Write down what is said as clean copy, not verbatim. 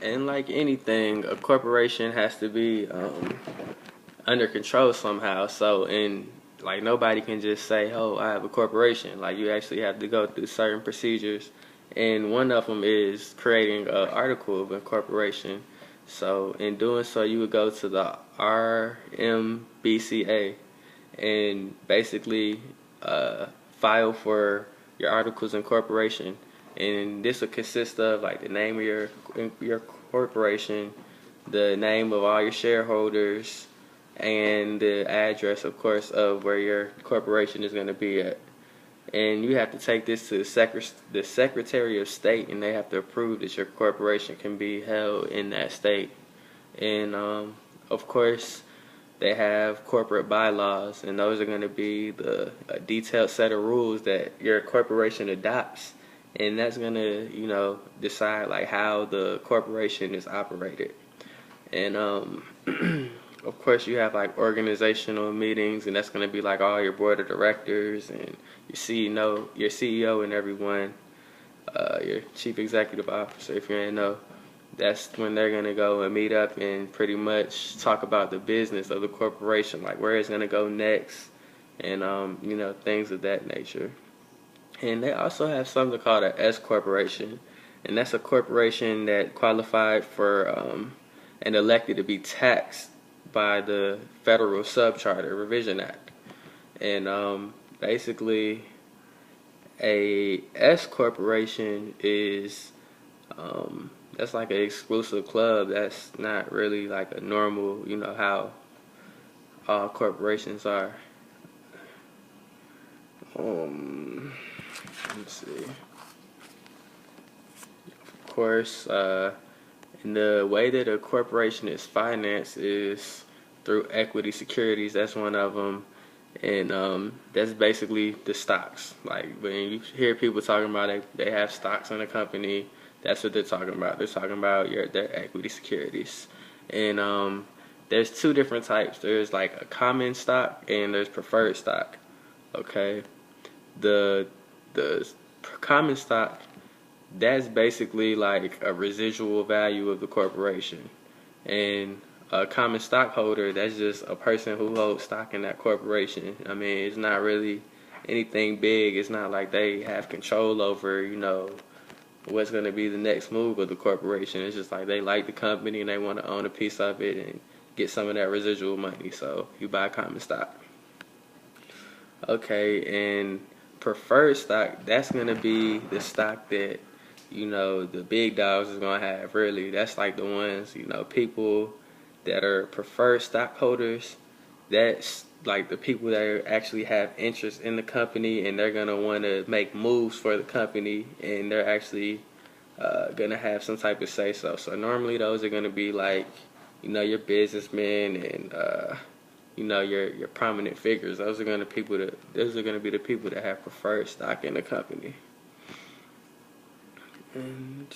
And like anything, a corporation has to be under control somehow. So, and like nobody can just say, "Oh, I have a corporation." Like you actually have to go through certain procedures, and one of them is creating an article of incorporation. So, in doing so, you would go to the RMBCA and basically file for your articles of incorporation. And this will consist of like the name of your corporation, the name of all your shareholders, and the address, of course, of where your corporation is going to be at. And you have to take this to the Secretary of State, and they have to approve that your corporation can be held in that state. And of course, they have corporate bylaws, and those are going to be the a detailed set of rules that your corporation adopts, and that's going to decide like how the corporation is operated. And of course, you have like organizational meetings, and that's going to be like all your board of directors and your CEO, and everyone, your chief executive officer, if you ain't know. That's when they're going to go and meet up and pretty much talk about the business of the corporation, like where it's going to go next, and things of that nature. And they also have something called an S corporation, and that's a corporation that qualified for and elected to be taxed by the Federal Subcharter Revision Act. And basically, a S corporation is that's like an exclusive club. That's not really like a normal, how all corporations are. Let's see. Of course, and the way that a corporation is financed is through equity securities. That's one of them, and that's basically the stocks. Like when you hear people talking about they have stocks in a company, that's what they're talking about. They're talking about their equity securities, and there's two different types. There's like a common stock and there's preferred stock. Okay, the common stock, that's basically like a residual value of the corporation, and a common stockholder, that's just a person who holds stock in that corporation. I mean, it's not really anything big. It's not like they have control over what's going to be the next move of the corporation. It's just like they like the company and they want to own a piece of it and get some of that residual money. So you buy common stock. Okay, and preferred stock, that's going to be the stock that the big dogs is going to have. Really, that's like the ones, people that are preferred stockholders. That's like the people that actually have interest in the company, and they're going to want to make moves for the company, and they're actually going to have some type of say so. So normally those are going to be like your businessmen and your prominent figures. Those are going to be the people that have preferred stock in the company. And